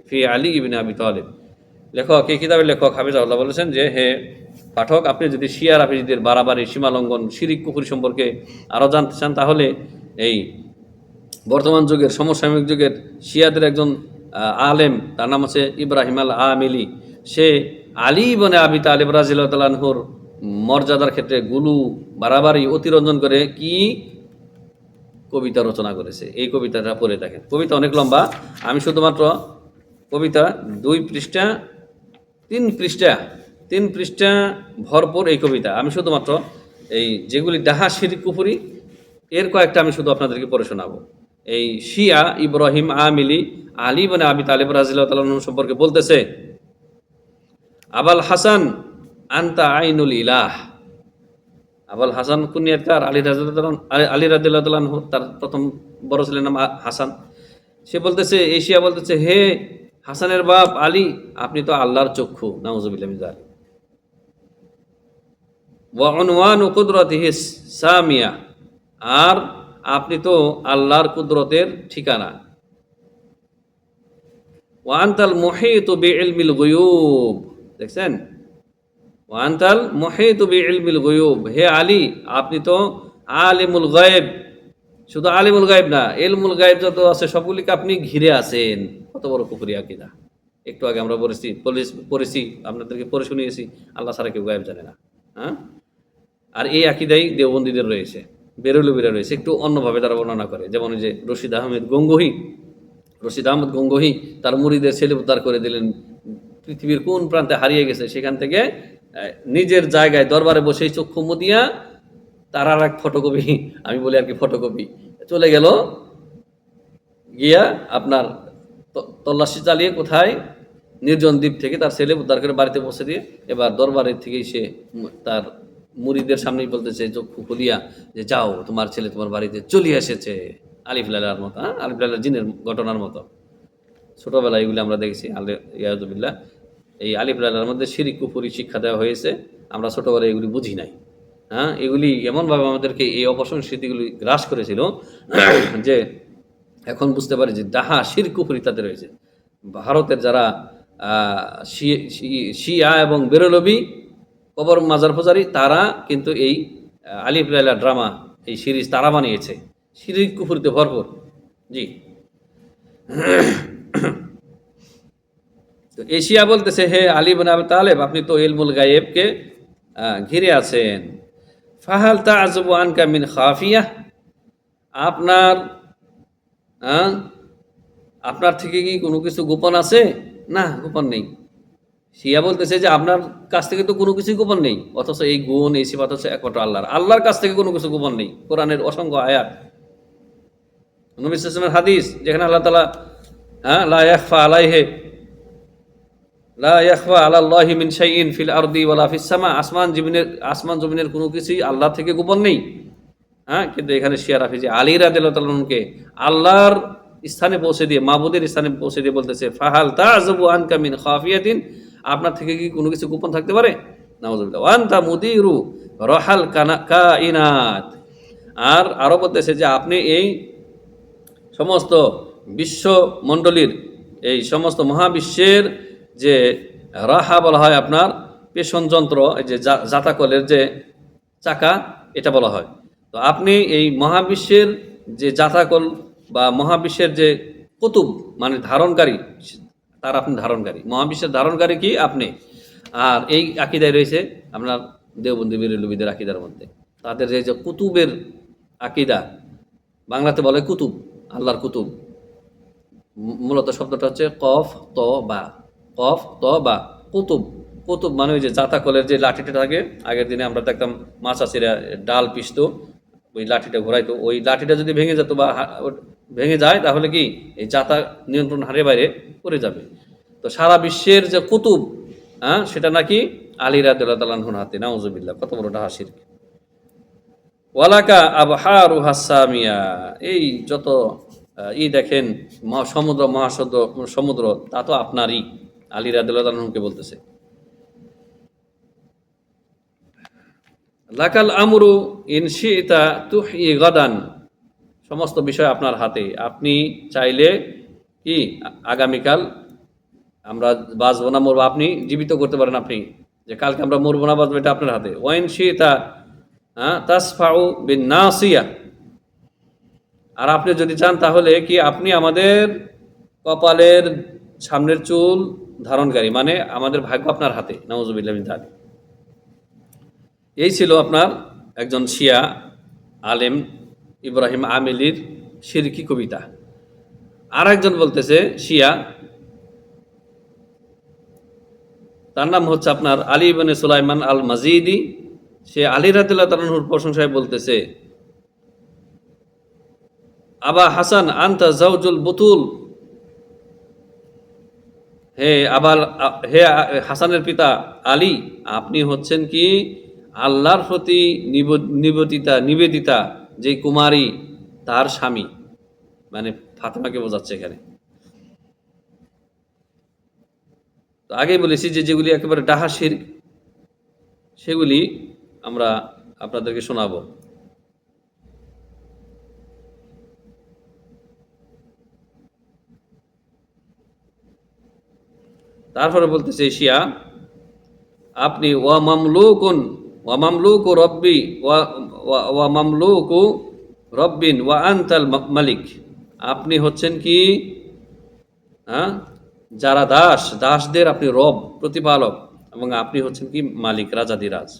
ফি আলী ইবনে আবি তালিব। লেখক, এই কিতাবের লেখক হাফিজাহুল্লাহ বলেছেন যে, হে পাঠক, আপনি যদি শিয়া রাফিজিদের বাড়াবাড়ি, সীমালঙ্ঘন, শিরিক, কুফরি সম্পর্কে আরও জানতে চান, তাহলে এই বর্তমান যুগের, সমসাময়িক যুগের শিয়াদের একজন আলেম, তার নাম হচ্ছে ইব্রাহিম আল আমিলি। সে আলী ইবনে আবি তালিব রাদিয়াল্লাহু তাআলা আনহুর মর্যাদার ক্ষেত্রে গুলু, বাড়াবাড়ি, অতিরঞ্জন করে কি কবিতা রচনা করেছে। এই কবিতাটা পড়ে দেখেন। কবিতা অনেক লম্বা, আমি শুধুমাত্র কবিতা 2 পৃষ্ঠা 3 পৃষ্ঠা ভরপুর এই কবিতা। আমি শুধুমাত্র এই যেগুলি ডাহা শিরিক কুফরি এর কয়েকটা আমি শুধু আপনাদেরকে পড়ে শোনাবো। এই শিয়া ইব্রাহিম আমিলি আলী ইবনে আবি তালিব রাদিয়াল্লাহু তাআলা আনহু সম্পর্কে বলতেছে, আবুল হাসান আনতা আইনুল ইলাহ। আবুল হাসান কুনিয়াতকার আলী রাদিয়াল্লাহু তাআলা আনহু, তার প্রথম বড় ছেলের নাম হাসান। সে বলতেছে, এই শিয়া বলতেছে, হে হাসানের বাপ আলী, আপনি তো আল্লাহর চক্ষু। নাউযুবিল্লাহি মিন যালিক। ওয়া উনওয়ানু কুদরাতিহি সামিয়া। আর আপনি তো আল্লাহর কুদরতের ঠিকানা। ওয়া আনতাল মুহীতু বিইলমিল গুয়ুব। দেখছেন, ওয়া আনতাল মুহীতু বিইলমিল গুয়ুব। হে আলী, আপনি তো আলিমুল গায়ব। শুধু আলিমুল গায়ব না, ইলমুল গায়ব যত আছে সবগুলিকে আপনি ঘিরে আছেন। কত বড় কুফরি আকীদা! একটু আগে আমরা পড়েছি, আপনাদেরকে পড়ে শুনিয়েছি, আল্লাহ ছাড়া কেউ গায়ব জানে না। আর এই আকীদাই দেওবন্দীদের রয়েছে, বেরলভীরা রয়েছে, একটু অন্যভাবে তারা বর্ণনা করে। যেমন ওই যে রশিদ আহমেদ গঙ্গোহী তার মুরিদের ছেলে উদ্ধার করে দিলেন পৃথিবীর কোন প্রান্তে হারিয়ে গেছে, সেখান থেকে নিজের জায়গায় দরবারে বসেই চক্ষু মুদিয়া তার আর এক ফটোকপি, আমি বলি আর কি ফটোকপি, চলে গেল, গিয়া আপনার তল্লাশি চালিয়ে কোথায় নির্জন দ্বীপ থেকে তার ছেলে উদ্ধার করে বাড়িতে পৌঁছে দিয়ে এবার দরবারের থেকেই সে তার মুরিদের সামনেই বলতেছে চক্ষু খুলিয়া যে যাও, তোমার ছেলে তোমার বাড়িতে চলিয়ে এসেছে। আলিফ লাইলার মতো, আলিফ লাইলার জিনের ঘটনার মতো ছোটবেলায় এগুলি আমরা দেখেছি। ইয়াজুবিল্লাহ, এই আলিফ লাইলার মধ্যে শিরিক কুফরি শিক্ষা দেওয়া হয়েছে, আমরা ছোটবেলায় এগুলি বুঝি নাই। এগুলি এমনভাবে আমাদেরকে এই অপসংস্কৃতিগুলি গ্রাস করেছিল যে এখন বুঝতে পারি যে ডাহা শিরক কুফরি তাদের রয়েছে। ভারতের যারা শিয়া এবং বেরলবি কবর মাজার পূজারি, তারা কিন্তু এই আলিফ লাইলা ড্রামা, এই সিরিজ তারা বানিয়েছে, শিরক কুফরিতে ভরপুর। জি, তো এশিয়া বলতেছে, হে আলী ইবনে আবি তালেব, আপনি তো ইলমুল গায়েবকে ঘিরে আছেন। ফাহাল তা'আযুবু আনকা মিন খাফিয়া, আপনার থেকে কি কোনো কিছু গোপন আছে? না, গোপন নেই। শিয়া বলতেছে যে আপনার কাছ থেকে তো কোনো কিছুই গোপন নেই, অথচ এই গুণ এই সিফাত হচ্ছে একমাত্র আল্লাহর কাছ থেকে কোনো কিছু গোপন নেই। কোরআনের অসংখ্য আয়াত, নবী সাল্লাল্লাহু আলাইহি ওয়াসাল্লামের হাদিস, যেখানে আল্লাহ তাআলা লা ইয়াখফা আলাল্লাহি মিন শাইইন ফিল আরদি ওয়ালা ফিস সামা, আসমান জমিনের কোনো কিছুই আল্লাহ থেকে গোপন নেই। কিন্তু এখানে শিয়া রাফিজি আলী রাদিয়াল্লাহু তাআলা আনহুকে আল্লাহর স্থানে পৌঁছে দিয়ে, মাবুদের স্থানে পৌঁছে দিয়ে বলতেছে, ফাহাল তা'আযুবু আনকা মিন খাফিয়াতিন, আপনার থেকে কি কোনো কিছু গোপন থাকতে পারে? নাউযুবিল্লাহ। ওয়া আনতা মুদিরু রাহাল কায়নাত, আর আরো বলতেছে যে আপনি এই সমস্ত বিশ্বমণ্ডলীর, এই সমস্ত মহাবিশ্বের যে রাহা বলা হয় আপনার পেষণ যন্ত্র, এই যে জাতাকলের যে চাকা, এটা বলা হয়। তো আপনি এই মহাবিশ্বের যে জাতাকল বা মহাবিশ্বের যে কুতুব মানে ধারণকারী, তার আপনি ধারণকারী, মহাবিশ্বের ধারণকারী কি আপনি। আর এই আকিদায় রয়েছে আপনার দেওবন্দি বেরেলবিদের আকিদার মধ্যে, তাদের যে কুতুবের আকিদা, বাংলাতে বলে কুতুব, আল্লাহর কুতুব। মূলত শব্দটা হচ্ছে কফ ত বা, কফ ত বা, কুতুব। কুতুব মানে ওই যে জাতাকলের যে লাঠিটা থাকে, আগের দিনে আমরা দেখতাম মাছাচিরা ডাল পিষতো, ওই লাঠিটা ঘোরাইতো, ওই লাঠিটা যদি ভেঙে যেত বা ভেঙে যায়, তাহলে কি এই জাতা নিয়ন্ত্রণ হারে বাইরে পড়ে যাবে। তো সারা বিশ্বের যে কুতুব, সেটা নাকি আলী রাদিয়াল্লাহু তাআলা আনহুর হাতে। নাউযুবিল্লাহ, কত বড় ডাহা শিরক। ওয়ালাকা আবহারু হাসামিয়া, এই যত দেখেন সমুদ্র, সমুদ্র, তা তো আপনারই। আলী রাদিয়াল্লাহু তাআলা আনহুকে বলতেছে, লাকাল আমরু ইন শি'তা তুহয়ি গাদান, সমস্ত বিষয় আপনার হাতে। আপনি চাইলে কি আগামীকাল আমরা বাঁচবো না মরবো, আপনি জীবিত করতে পারেন। আপনি যে কালকে আমরা মরবো না বাঁচবো, এটা আপনার হাতে। ওয়াইন শি'তা তাসফাউ বিন নাসিয়া, আর আপনি যদি চান তাহলে কি আপনি আমাদের কপালের সামনের চুল ধারণকারী, মানে আমাদের ভাগ্য আপনার হাতে। নাউযুবিল্লাহ মিন যালিক। এই ছিল আপনার একজন শিয়া আলেম ইব্রাহিম আমিলির শিরকি কবিতা। আর একজন বলতেছে শিয়া, তার নাম হচ্ছে আপনার আলী ইবনে সুলাইমান আল মাজিদি। সে আলী রাদিয়াল্লাহু তাআলা আনহুর প্রশংসায় বলতেছে, আবা হাসান আনতা জাওজুল বুতুল, হে হাসানের পিতা আলী, আপনি হচ্ছেন কি আল্লাহর প্রতি নিবেদিতা যে কুমারী, তার স্বামী, মানে ফাতেমাকে বোঝাচ্ছে এখানে। তো আগেই বলেছি যে যেগুলি একেবারে ডাহা শিরক, সেগুলি আমরা আপনাদেরকে শোনাবো। তারপরে বলতেছে শিয়া, আপনি ওয়া মামলুকু রব্বি ওয়া মামলুকু রব্বিন ওয়া আনতাল মালিক, আপনি হচ্ছেন কি যারা দাসদের আপনি রব, প্রতিপালক, এবং আপনি হচ্ছেন কি মালিক, রাজাধিরাজ।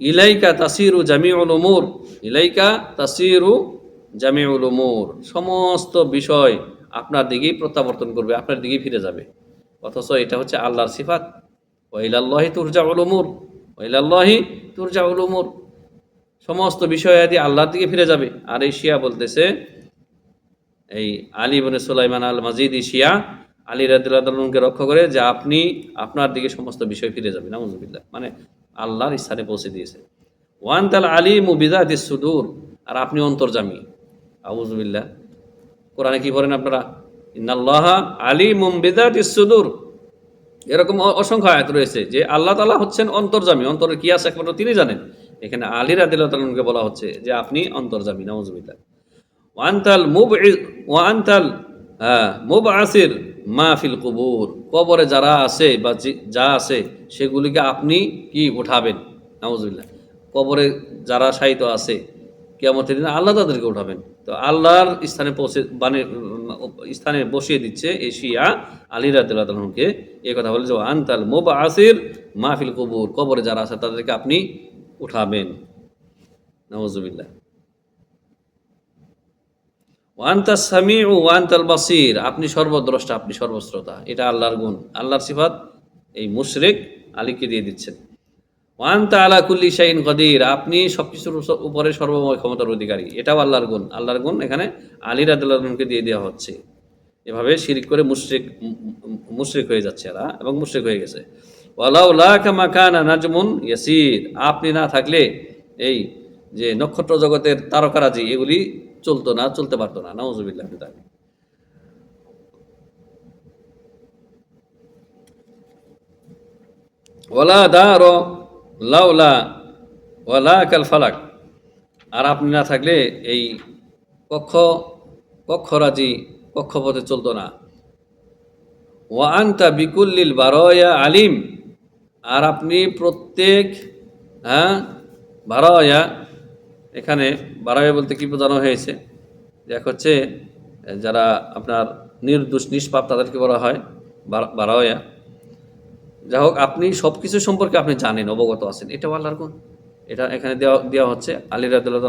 ইলাইকা তাসিরু জামিউল উমুর, ইলাইকা তাসিরু জামিউল উমুর, সমস্ত বিষয় আপনার দিকেই প্রত্যাবর্তন করবে, আপনার দিকেই ফিরে যাবে। অথচ এটা হচ্ছে আল্লাহর সিফাত। ওয়া ইলাল্লাহি তুরজাউল উমুর, ওয়া ইলাল্লাহি তুরজাউল উমুর, সমস্ত বিষয়াদি আল্লাহর দিকে ফিরে যাবে। আর এই শিয়া বলতেছে, এই আলী ইবনে সুলাইমান আল মাজিদি শিয়া আলী রাদিয়াল্লাহু আনহুকে রক্ষা করে যে আপনি আপনার দিকে সমস্ত বিষয় ফিরে যাবে, নাউযুবিল্লাহ, মানে আল্লাহর স্থানে পৌঁছে দিয়েছে। ওয়ান্তাল আলিমু বিযাতিস সুদূর, আর আপনি অন্তর্যামী, আউযুবিল্লাহ। কোরআনে কি পড়েন আপনারা? ইন্নাল্লাহা আলিমুম বিযাতিস সুদূর, এরকম অসংখ্য আয়াত রয়েছে যে আল্লাহ তাআলা হচ্ছেন অন্তর্যামী, অন্তরের কি আছে একমাত্র তিনি জানেন। এখানে আলী রাদিয়াল্লাহু আনহুকে বলা হচ্ছে যে আপনি অন্তর্যামী, নাউযুবিল্লাহ। ওয়ান্তাল ওয়ান্তাল মুবআসির মা ফিল কুবুর, কবরে যারা আছে বা যা আছে সেগুলিকে আপনি কি উঠাবেন, নাউযুবিল্লাহ। কবরে যারা শায়িত আছে কিয়ামতের দিনে আল্লাহ তাদেরকে উঠাবেন। তো আল্লাহর স্থানে স্থানে বসিয়ে দিচ্ছে এই শিয়া আলী রাদিয়াল্লাহু আনহুকে। এই কথা বলে যে আনতাল মুবআসির মা ফিল কুবুর, কবরে যারা আছে তাদেরকে আপনি উঠাবেন, নাউযুবিল্লাহ। ওয়ান্তাস সামিউ ওয়ান্তাল বাসির, আপনি সর্বদ্রষ্টা, আপনি সর্বশ্রোতা, এটা আল্লাহর গুণ, আল্লাহর সিফাত এই মুশরিক আলীকে দিয়ে দিচ্ছেন। ওয়ান্তা আলা কুল্লি শাইইন কাদির, আপনি সবকিছুর উপরে সর্বময় ক্ষমতার অধিকারী, এটাও আল্লাহর গুণ। আল্লাহর গুণ এখানে আলী রাদিয়াল্লাহু আনহুকে দিয়ে দেওয়া হচ্ছে। এভাবে শিরক করে মুশরিক হয়ে যাচ্ছে এরা, এবং মুশরিক হয়ে গেছে। ওয়ালাউলা কামা কানা নাজমুন ইয়াসির, আপনি না থাকলে এই যে নক্ষত্র জগতের তারকারাজি এগুলি চলতো না, চলতে পারতো না, নাউযুবিল্লাহ। ওয়ালা দার লাউলা ওয়ালা কাল ফালাক, আর আপনি না থাকলে এই কক্ষরাজি কক্ষপথে চলতো না। ওয়া আনতা বিকুল্লিল বারায়া আলিম, আর আপনি প্রত্যেক বারায়া, এখানে বারায়া বলতে কি বোঝানো হয়েছে, এক হচ্ছে যারা আপনার নির্দোষ নিষ্পাপ তাদেরকে বলা হয় বারায়া। যাই হোক, আপনি সব কিছু সম্পর্কে আপনি জানেন, অবগত আছেন, এটা আল্লাহর গুণ। এটা এখানে দেওয়া হচ্ছে আলী রাদিয়াল্লাহু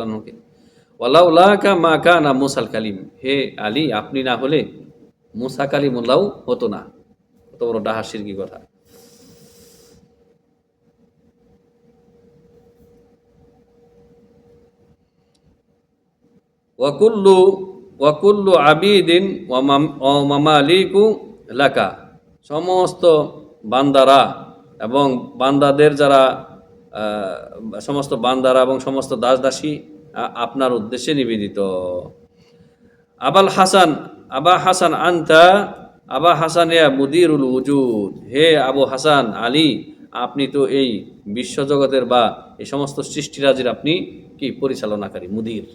আনহুকে। ওয়ালাউলাকা মা কানা মুসাল কালিম, হে আলী আপনি না হলে মুসা কালিমুল্লাহ হতো না। কত বড় ডাহা শিরকি কথা। ওয়াকুল্লু আবিদিন ওয়া মামালিকু লাকা, সমস্ত বান্দারা এবং বান্দাদের যারা সমস্ত বান্দারা এবং সমস্ত দাস দাসী আপনার উদ্দেশ্যে নিবেদিত। আবা হাসান আনতা আবা হাসান ইয়া মুদিরুল উজুদ, হে আবু হাসান আলী আপনি তো এই বিশ্বজগতের বা এই সমস্ত সৃষ্টিরাজির আপনি কি পরিচালনাকারী, মুদির।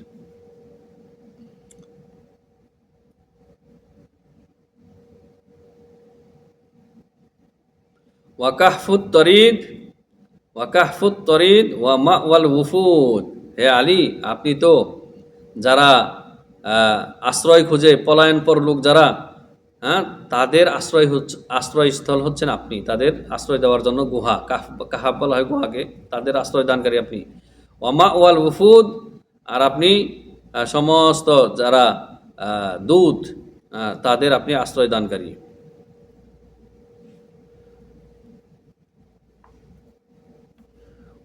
ওয়াকাহফুত তরিদ ওয়া মাওয়াল উফুদ, হে আলী আপনি তো যারা আশ্রয় খুঁজে পলায়নপর লোক যারা, তাদের আশ্রয়স্থল হচ্ছেন আপনি, তাদের আশ্রয় দেওয়ার জন্য গুহা, কাহাব বলা হয় গুহাকে, তাদের আশ্রয় দানকারী আপনি। ওয়া মাওয়াল উফুদ, আর আপনি সমস্ত যারা দূত তাদের আপনি আশ্রয় দানকারী।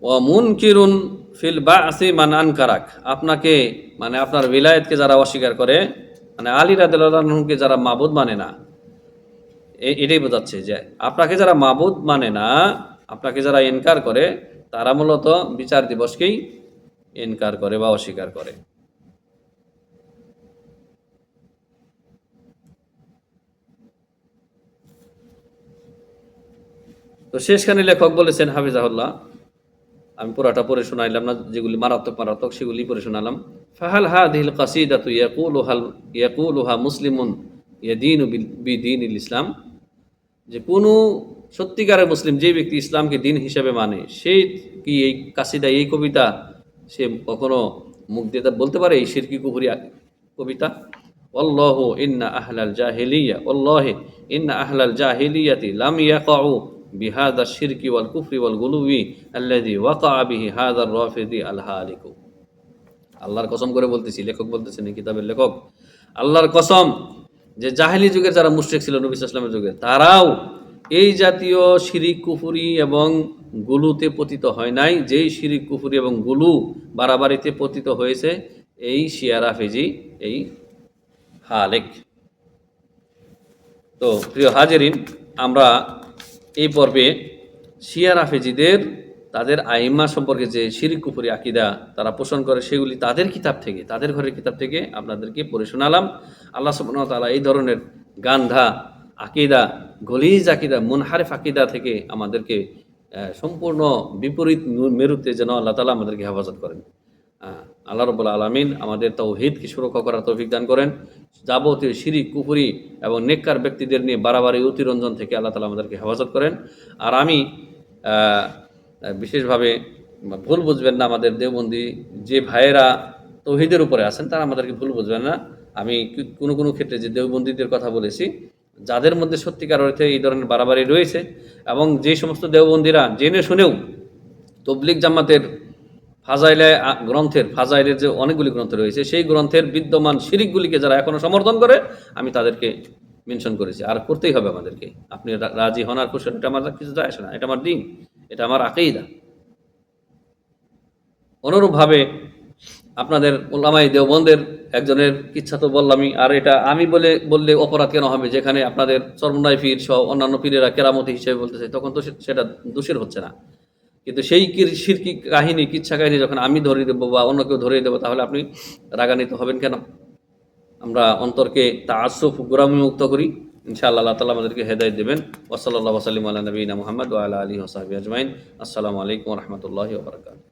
ওয়া মুনকিরুন ফিল বাসি মান আনকারাক, আপনাকে মানে আপনার বিলায়েতকে যারা অস্বীকার করে, মানে আলী রাদিয়াল্লাহু আনহুকে যারা মাবুদ মানে না, এটাই বোঝাচ্ছে যে আপনাকে যারা মাবুদ মানে না, আপনাকে যারা ইনকার করে, তারা মূলত বিচার দিবসকেই ইনকার করে বা অস্বীকার করে। তো শেষখানে লেখক বলেছেন হাফিজাহুল্লাহ, আমি পুরাটা পড়ে শোনাইলাম না, যেগুলি মারাত্মক সেগুলি পড়ে শোনালাম। ফাহাল হাদিহিল কাসিদাতু ইয়াকুলুহা মুসলিমুন ইয়াদিনু বিদীনিল ইসলাম, যে কোনো সত্যিকারের মুসলিম যে ব্যক্তি ইসলামকে দিন হিসেবে মানে, সে কি এই কাসিদা, এই কবিতা সে কখনো মুখ দিয়ে বলতে পারে এই শিরকি কুফরি কবিতা? আল্লাহু ইন্না আহলাল জাহিলিয়া আল্লাহি ইন্না আহলাল জাহিলিয়াতি লাম ইয়াকাউ বিহাদা শিরকি ওয়াল কুফরি ওয়াল গুলুবি আল্লাযী ওয়াকা বিহি হাযার রাফিদি আল হালিকু। আল্লাহর কসম করে বলতেছি, লেখক বলতেছেন এই কিতাবের লেখক, আল্লাহর কসম যে জাহেলি যুগের যারা মুশরিক ছিল নবী সাল্লাল্লাহু আলাইহি ওয়াসাল্লামের যুগে, তারাও এই জাতীয় শিরিক কুফরি এবং গুলুতে পতিত হয় নাই, যেই শিরিক কুফরি এবং গুলু বাড়াবাড়িতে পতিত হয়েছে এই শিয়া রাফেজি, এই হালেক। তো প্রিয় হাজেরিন, আমরা এই পর্বে শিয়া রাফেজিদের তাদের আইম্মা সম্পর্কে যে শিরিক কুফরি আকিদা তারা পোষণ করে সেগুলি তাদের কিতাব থেকে, তাদের ঘরের কিতাব থেকে আপনাদেরকে পড়ে শোনালাম। আল্লাহ সুবহানাহু ওয়া তাআলা এই ধরনের গান্ধা আকিদা, গলিজ আকিদা, মুনহারিফ আকিদা থেকে আমাদেরকে সম্পূর্ণ বিপরীত মেরুতে যেন আল্লাহ তাআলা আমাদেরকে হেফাজত করেন। আল্লাহ রাব্বুল আলামিন আমাদের তাওহীদকে সুরক্ষা করার তৌফিক দান করেন। যাবতীয় শিরিক কুফরি এবং নেককার ব্যক্তিদের নিয়ে বাড়াবাড়ি অতিরঞ্জন থেকে আল্লাহ তাআলা আমাদেরকে হেফাজত করেন। আর আমি বিশেষভাবে ভুল বুঝবেন না, আমাদের দেওবন্দি যে ভাইয়েরা তৌহিদের উপরে আছেন তারা আমাদেরকে ভুল বুঝবেন না। আমি কোনো কোনো ক্ষেত্রে যে দেওবন্দীদের কথা বলেছি, যাদের মধ্যে সত্যিকার অর্থে এই ধরনের বাড়াবাড়ি রয়েছে এবং যে সমস্ত দেওবন্দীরা জেনে শুনেও তবলিগ জামাতের ফাজাইলের যে অনেকগুলি গ্রন্থ রয়েছে সেই গ্রন্থের বিদ্যমান শিরিকগুলিকে যারা এখনো সমর্থন করে, আমি তাদেরকে মেনশন করেছি। আর করতেই হবে আমাদেরকে। আপনি রাজি হন আর খুশি, এটা আমার কিছু যায় আসে না, এটা আমার দিন, এটা আমার আকীদা। অনুরূপভাবে আপনাদের উলামায়ে দেওবন্দের একজনের কিচ্ছা তো বললামই, আর এটা আমি বললে অপরাধ কেন হবে? যেখানে আপনাদের চরমনাই পীর সহ অন্যান্য পীরেরা কেরামতি হিসেবে বলতেছে, তখন তো সেটা দোষের হচ্ছে না। কিন্তু সেই শিরকি কাহিনী, কিচ্ছা কাহিনী যখন আমি ধরিয়ে দেবো বা অন্য কেউ ধরিয়ে দেবো, তাহলে আপনি রাগান্বিত হবেন কেন? আমরা অন্তরকে তাআসসুফ, গোলামি মুক্ত করি। ইনশাআল্লাহ আল্লাহ তাআলা আমাদেরকে হেদায়েত দেবেন। ওয়া সাল্লাল্লাহু ওয়া সাল্লাম আলা নবিয়িনা মুহাম্মদ ওয়া আলা আলিহি ওয়া সাহবিহি আজমাইন। আসসালামু আলাইকুম ওয়া রাহমাতুল্লাহি ওয়া বারাকাতুহু।